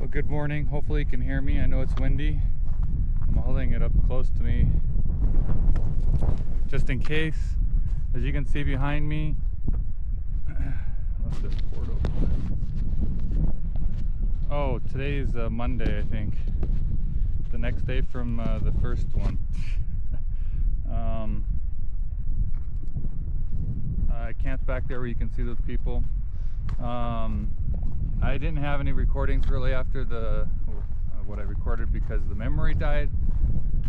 Well, good morning. Hopefully you can hear me. I know it's windy. I'm holding it up close to me just in case. As you can see behind me, left this port open. Oh, today is Monday, I think. The next day from the first one. I camped back there where you can see those people. I didn't have any recordings really after what I recorded because the memory died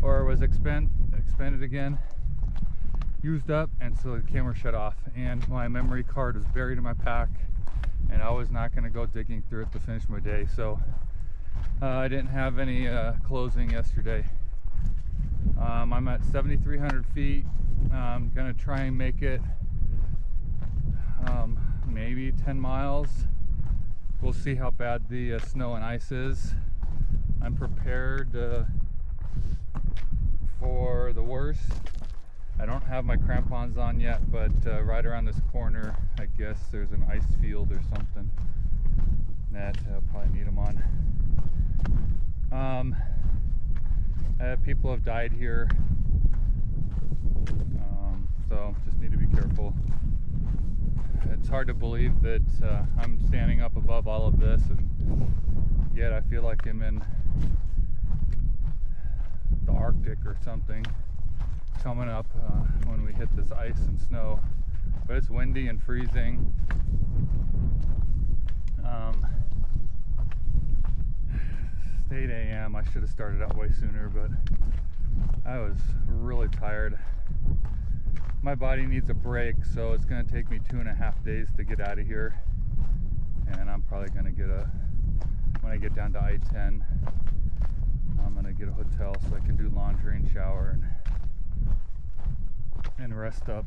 or was expanded again, used up, and so the camera shut off, and my memory card was buried in my pack, and I was not going to go digging through it to finish my day, so I didn't have any closing yesterday. I'm at 7,300 feet. I'm going to try and make it maybe 10 miles. We'll see how bad the snow and ice is. I'm prepared for the worst. I don't have my crampons on yet, but right around this corner, I guess there's an ice field or something that I'll probably need them on. People have died here, so just need to be careful. It's hard to believe that I'm standing up above all of this, and yet I feel like I'm in the Arctic or something coming up when we hit this ice and snow. But it's windy and freezing. It's 8 a.m. I should have started out way sooner, but I was really tired. My body needs a break, so it's going to take me 2.5 days to get out of here, and I'm probably going to when I get down to I-10, I'm going to get a hotel so I can do laundry and shower and rest up.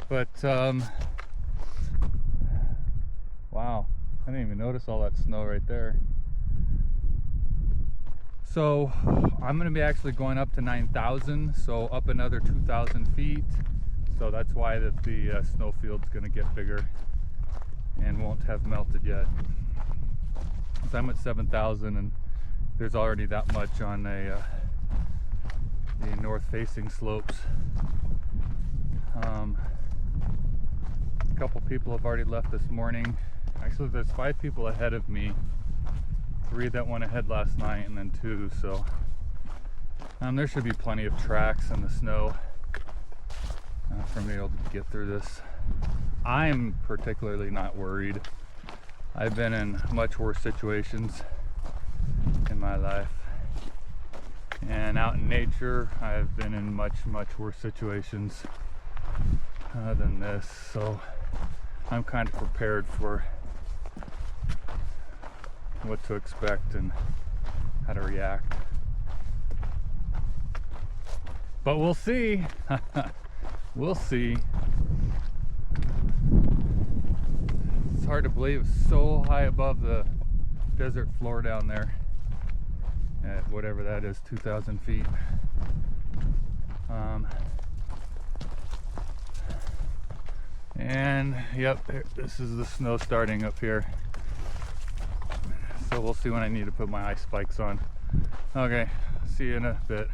But wow, I didn't even notice all that snow right there. So I'm going to be actually going up to 9,000, so up another 2,000 feet. So that's why the snowfield's going to get bigger and won't have melted yet. So I'm at 7,000, and there's already that much on the north-facing slopes. A couple people have already left this morning. Actually, there's 5 people ahead of me. 3 that went ahead last night, and then 2, so there should be plenty of tracks in the snow for me able to get through this. I'm particularly not worried. I've been in much worse situations in my life, and out in nature I've been in much worse situations than this, so I'm kind of prepared for what to expect and how to react. But we'll see. We'll see. It's hard to believe it's so high above the desert floor down there at whatever that is, 2,000 feet. And yep, this is the snow starting up here. So we'll see when I need to put my ice spikes on. Okay, see you in a bit.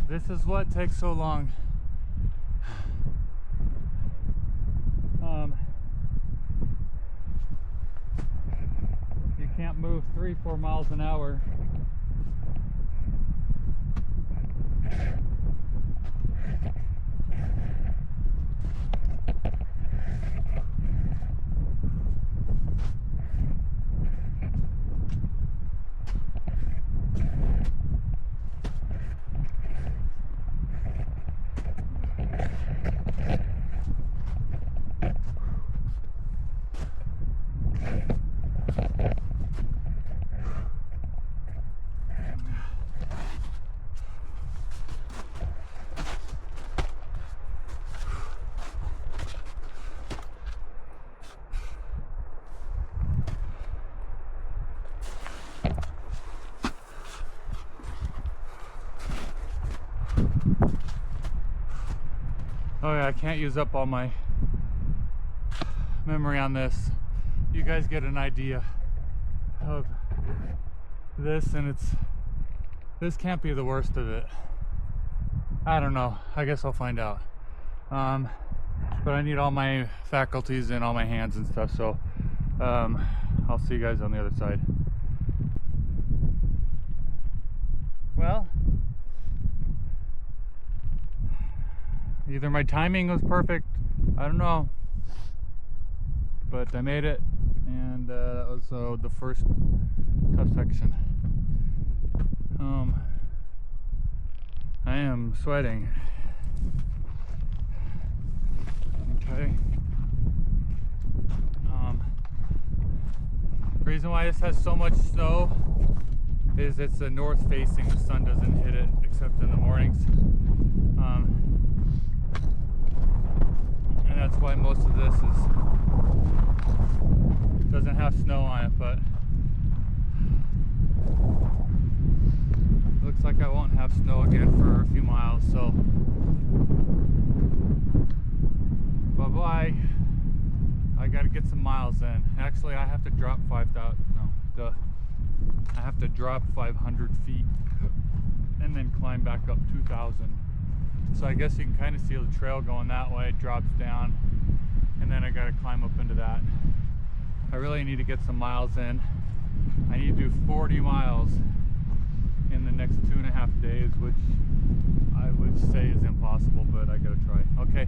This is what takes so long. You can't move 3-4 miles an hour. Oh yeah, I can't use up all my memory on this. You guys get an idea of this, and this can't be the worst of it. I don't know. I guess I'll find out. But I need all my faculties and all my hands and stuff, so I'll see you guys on the other side. Well, either my timing was perfect, I don't know, but I made it, and that was the first tough section. I am sweating. Okay. The reason why this has so much snow is it's a north facing. The sun doesn't hit it except in the mornings. And that's why most of this doesn't have snow on it, but looks like I won't have snow again for a few miles, so bye-bye. I gotta get some miles in. Actually, I have to drop 500 feet and then climb back up 2,000. So I guess you can kind of see the trail going that way. It drops down, and then I gotta climb up into that. I really need to get some miles in. I need to do 40 miles in the next 2.5 days, which I would say is impossible, but I gotta try. Okay.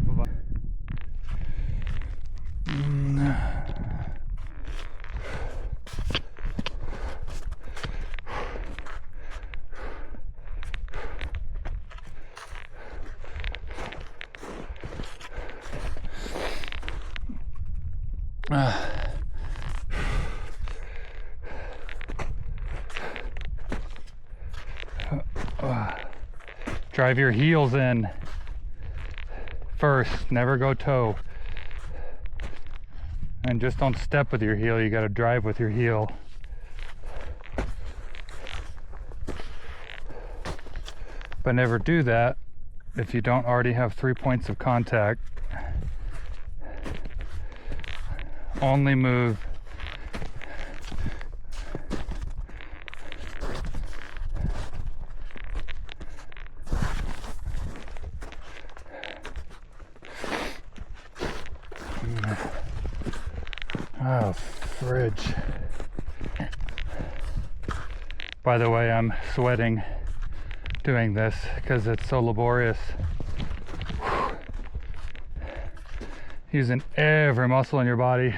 Bye-bye. Drive your heels in first, never go toe. And just don't step with your heel, you gotta drive with your heel. But never do that if you don't already have 3 points of contact. Only move oh, fridge. By the way, I'm sweating doing this because it's so laborious. Using every muscle in your body.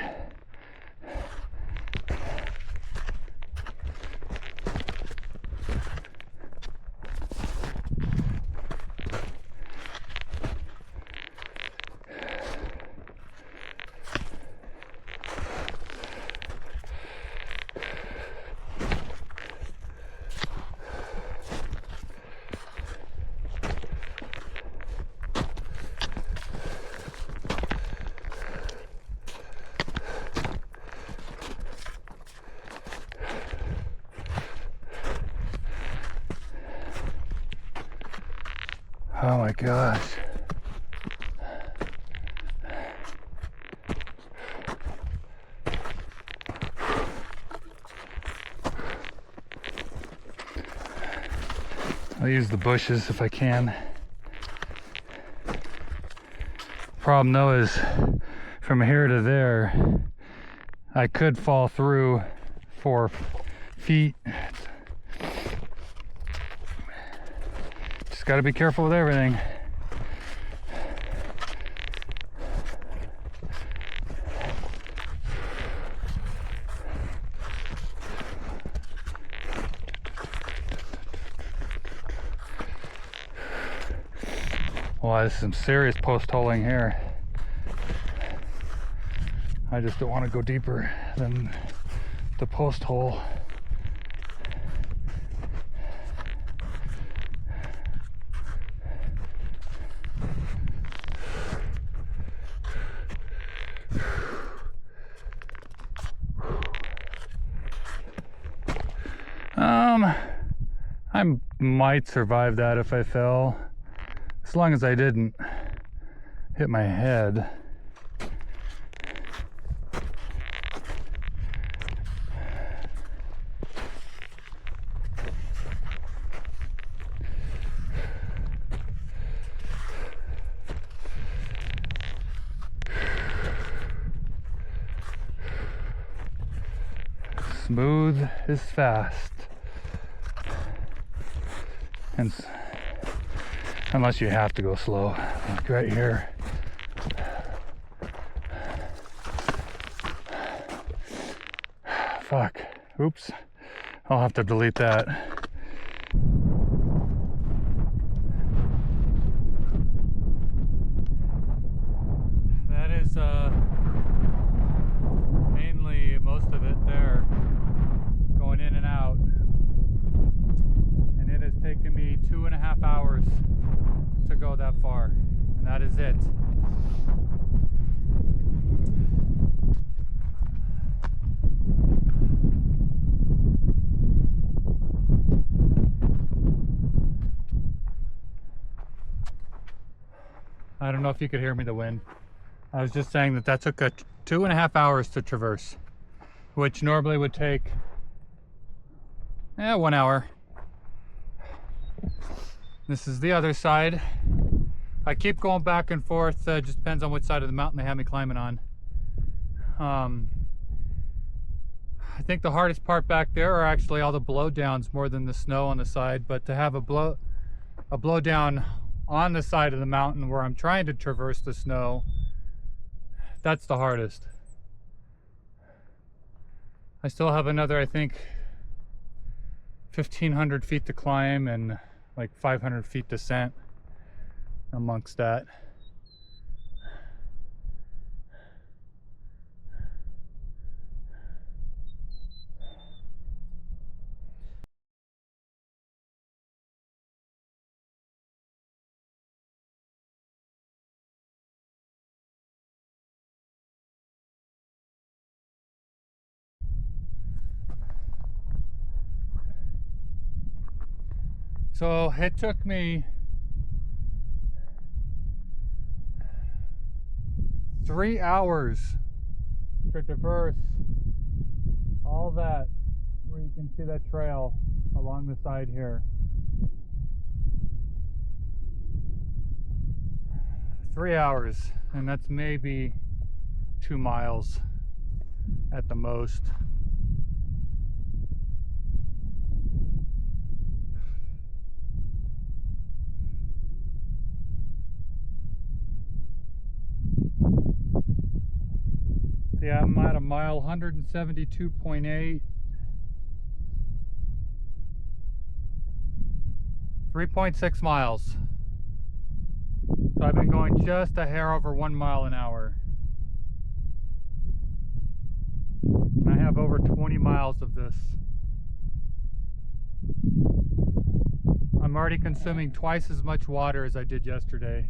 Oh my gosh. I'll use the bushes if I can. Problem though is from here to there, I could fall through 4 feet. Just got to be careful with everything. Well, there's some serious post holing here. I just don't want to go deeper than the post hole. I might survive that if I fell, as long as I didn't hit my head. Smooth is fast. And unless you have to go slow, like right here. Fuck. Oops. I'll have to delete that. That is mainly most of it there, going in and out. And it has taken me 2.5 hours to go that far, and that is it. I don't know if you could hear me, the wind. I was just saying that took 2.5 hours to traverse, which normally would take 1 hour. This is the other side. I keep going back and forth, just depends on which side of the mountain they have me climbing on. I think the hardest part back there are actually all the blowdowns more than the snow on the side, but to have a blowdown on the side of the mountain where I'm trying to traverse the snow, that's the hardest. I still have another, I think, 1,500 feet to climb and like 500 feet descent amongst that. So it took me 3 hours to traverse all that, where you can see that trail along the side here. 3 hours, and that's maybe 2 miles at the most. Yeah, I'm at a mile 172.8. 3.6 miles. So I've been going just a hair over 1 mile an hour. And I have over 20 miles of this. I'm already consuming twice as much water as I did yesterday.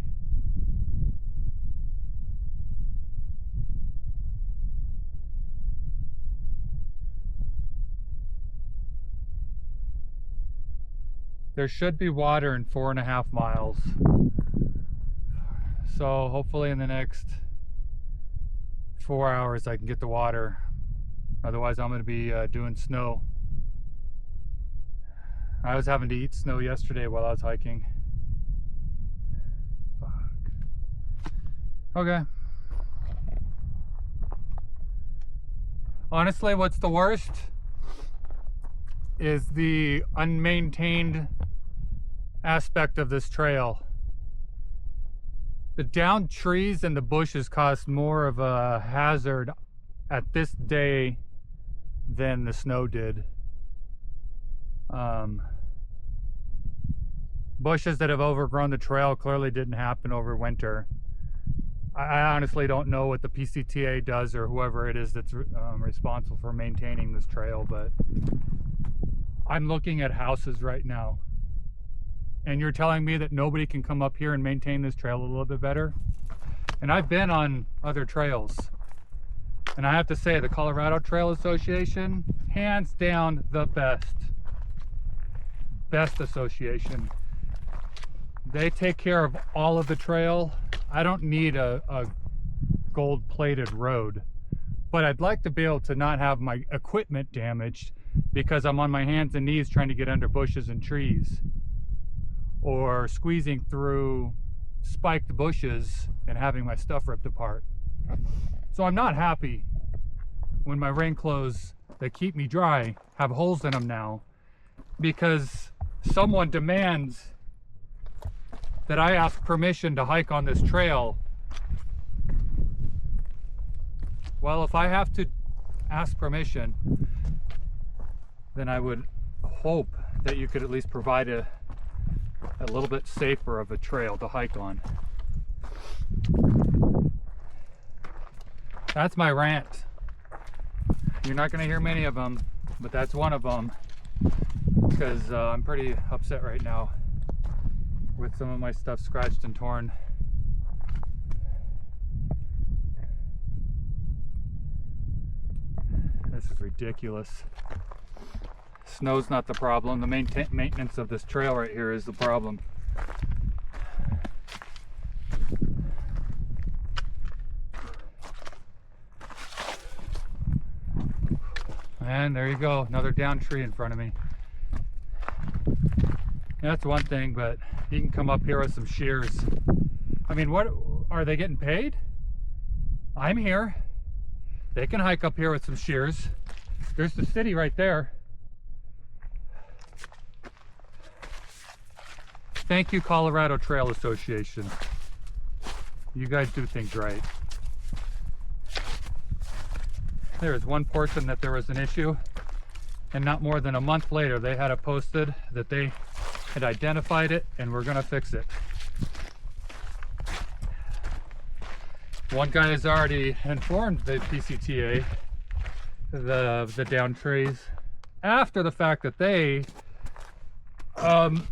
There should be water in 4.5 miles. So hopefully in the next 4 hours I can get the water. Otherwise I'm going to be doing snow I was having to eat snow yesterday while I was hiking. Fuck. Okay. Honestly, what's the worst is the unmaintained aspect of this trail. The downed trees and the bushes cause more of a hazard at this day than the snow did. Bushes that have overgrown the trail clearly didn't happen over winter. I honestly don't know what the PCTA does or whoever it is that's responsible for maintaining this trail, but I'm looking at houses right now. And you're telling me that nobody can come up here and maintain this trail a little bit better? And I've been on other trails. And I have to say, the Colorado Trail Association, hands down the best. Best association. They take care of all of the trail. I don't need a gold-plated road, but I'd like to be able to not have my equipment damaged because I'm on my hands and knees trying to get under bushes and trees, or squeezing through spiked bushes and having my stuff ripped apart. So I'm not happy when my rain clothes that keep me dry have holes in them now, because someone demands that I ask permission to hike on this trail. Well, if I have to ask permission, then I would hope that you could at least provide a little bit safer of a trail to hike on. That's my rant. You're not going to hear many of them, but that's one of them, because I'm pretty upset right now with some of my stuff scratched and torn. This is ridiculous. Snow's not the problem. The maintenance of this trail right here is the problem. And there you go, another down tree in front of me. That's one thing, but you can come up here with some shears. I mean, what are they getting paid? I'm here. They can hike up here with some shears. There's the city right there. Thank you, Colorado Trail Association. You guys do things right. There is one portion that there was an issue, and not more than a month later they had it posted that they had identified it and we're gonna fix it. One guy has already informed the PCTA, the down trees, after the fact that they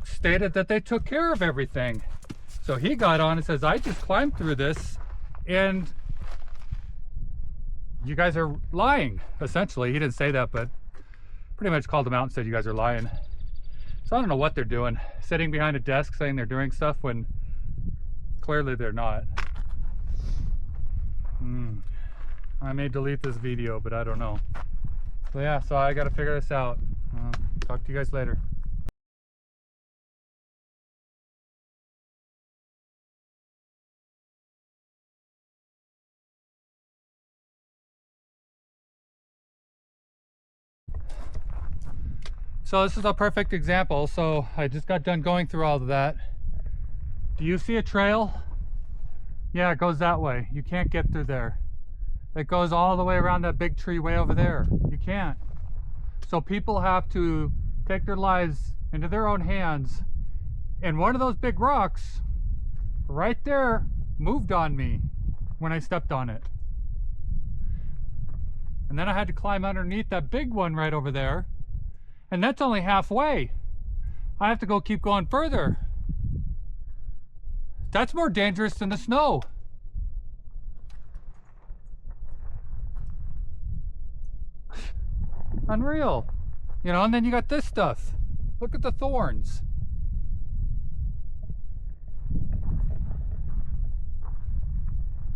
stated that they took care of everything. So he got on and says, I just climbed through this and you guys are lying, essentially. He didn't say that, but pretty much called them out and said you guys are lying. So I don't know what they're doing, sitting behind a desk saying they're doing stuff when clearly they're not. I may delete this video, but I don't know. So yeah, so I gotta figure this out. Talk to you guys later. So this is a perfect example. So I just got done going through all of that. Do you see a trail? Yeah, it goes that way. You can't get through there. It goes all the way around that big tree way over there. You can't. So people have to take their lives into their own hands. And one of those big rocks right there moved on me when I stepped on it. And then I had to climb underneath that big one right over there. And that's only halfway. I have to go keep going further. That's more dangerous than the snow. Unreal. You know, and then you got this stuff. Look at the thorns.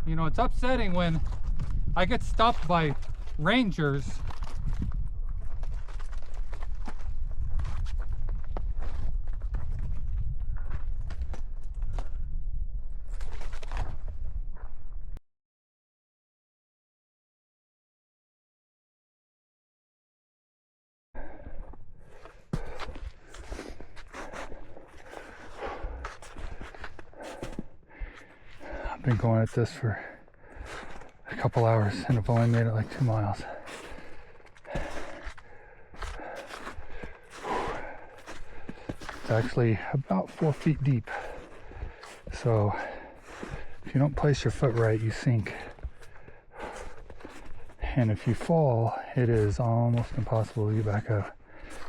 You know, it's upsetting when I get stopped by rangers been going at this for a couple hours and I've only made it like 2 miles. It's actually about 4 feet deep. So if you don't place your foot right, you sink. And if you fall, it is almost impossible to get back up.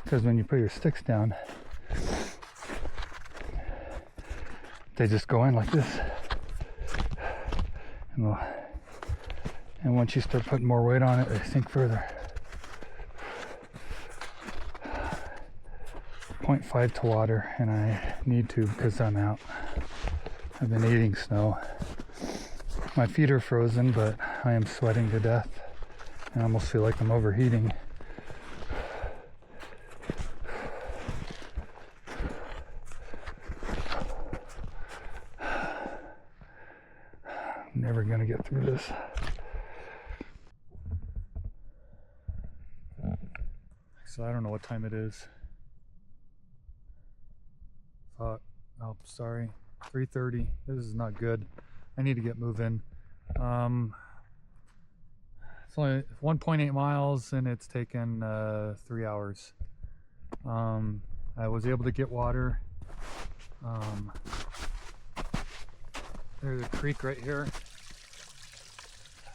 Because when you put your sticks down, they just go in like this. And once you start putting more weight on it, they sink further. 0.5 to water, and I need to because I'm out. I've been eating snow. My feet are frozen, but I am sweating to death. I almost feel like I'm overheating. I'm never gonna get through this. So I don't know what time it is. Fuck. Oh, sorry. 3:30. This is not good. I need to get moving. It's only 1.8 miles and it's taken 3 hours. I was able to get water. There's a creek right here.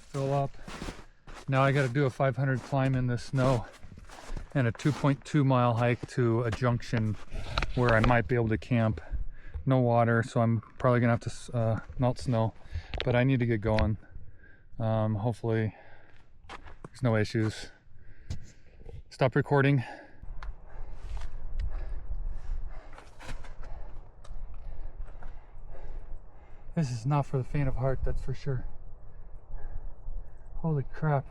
Fill up. Now I got to do a 500 climb in the snow and a 2.2 mile hike to a junction where I might be able to camp. No water, so I'm probably gonna have to melt snow, but I need to get going. Hopefully there's no issues. Stop recording. This is not for the faint of heart, that's for sure. Holy crap.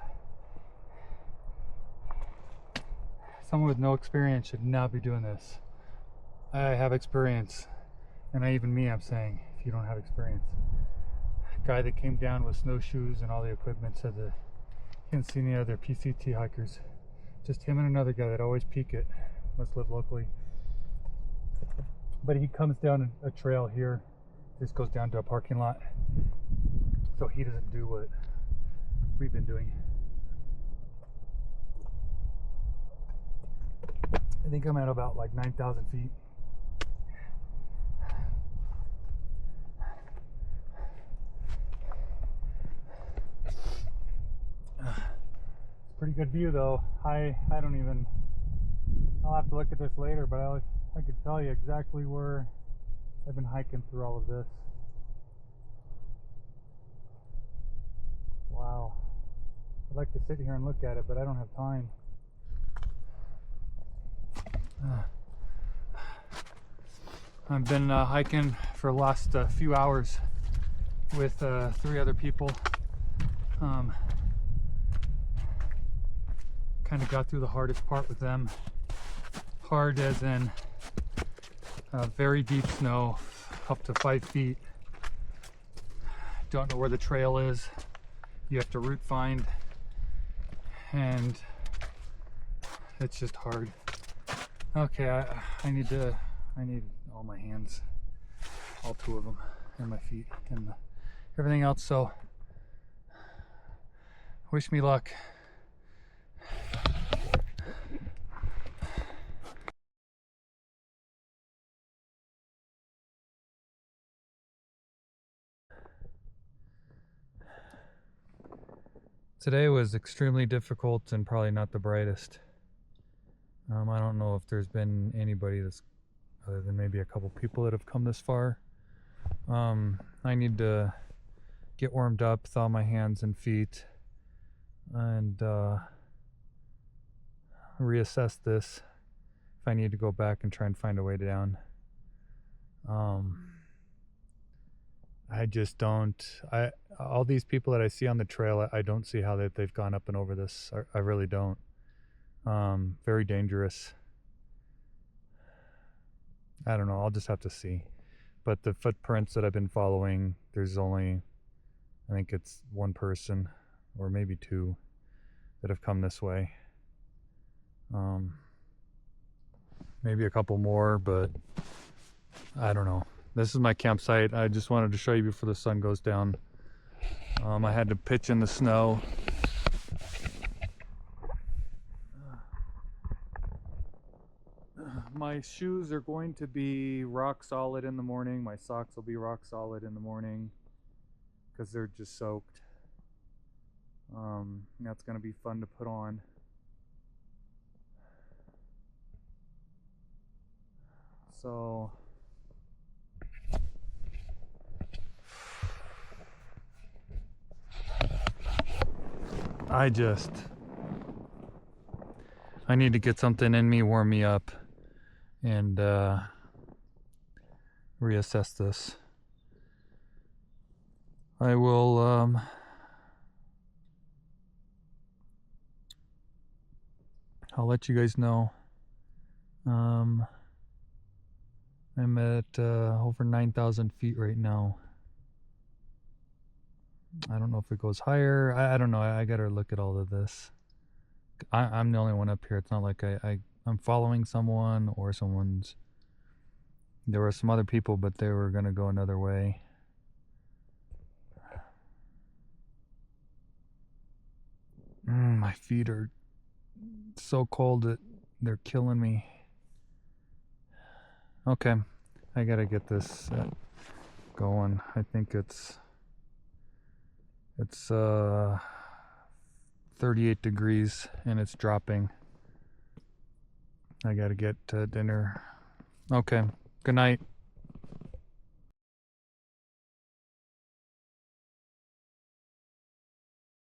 Someone with no experience should not be doing this. I have experience, and even me, I'm saying, if you don't have experience. Guy that came down with snowshoes and all the equipment said that he didn't see any other PCT hikers. Just him and another guy that always peak it. Must live locally. But he comes down a trail here. This goes down to a parking lot. So he doesn't do what we've been doing. I think I'm at about like 9,000 feet. Pretty good view though. I don't even, I'll have to look at this later, but I could tell you exactly where I've been hiking through all of this. Wow. I'd like to sit here and look at it, but I don't have time. I've been hiking for the last few hours with 3 other people. Kind of got through the hardest part with them. Hard as in very deep snow, up to 5 feet. Don't know where the trail is. You have to route find, and it's just hard. Okay, I need all my hands, all 2 of them, and my feet, and everything else. So, wish me luck. Today was extremely difficult and probably not the brightest. I don't know if there's been anybody that's other than maybe a couple people that have come this far. I need to get warmed up, thaw my hands and feet, and reassess this if I need to go back and try and find a way down. I just don't. All these people that I see on the trail, I don't see how they've gone up and over this. I really don't. Very dangerous. I don't know. I'll just have to see. But the footprints that I've been following, there's only, I think it's 1 person or maybe 2 that have come this way. Maybe a couple more, but I don't know. This is my campsite. I just wanted to show you before the sun goes down. I had to pitch in the snow. My shoes are going to be rock solid in the morning. My socks will be rock solid in the morning because they're just soaked. That's going to be fun to put on. So I need to get something in me, warm me up, and reassess this. I will I'll let you guys know. I'm at over 9,000 feet right now. I don't know if it goes higher. I don't know. I gotta look at all of this. I'm the only one up here. It's not like I'm following someone or someone's. There were some other people, but they were gonna go another way. My feet are so cold that they're killing me. Okay, I gotta get this going. I think it's 38 degrees and it's dropping. I gotta get to dinner. Okay, good night.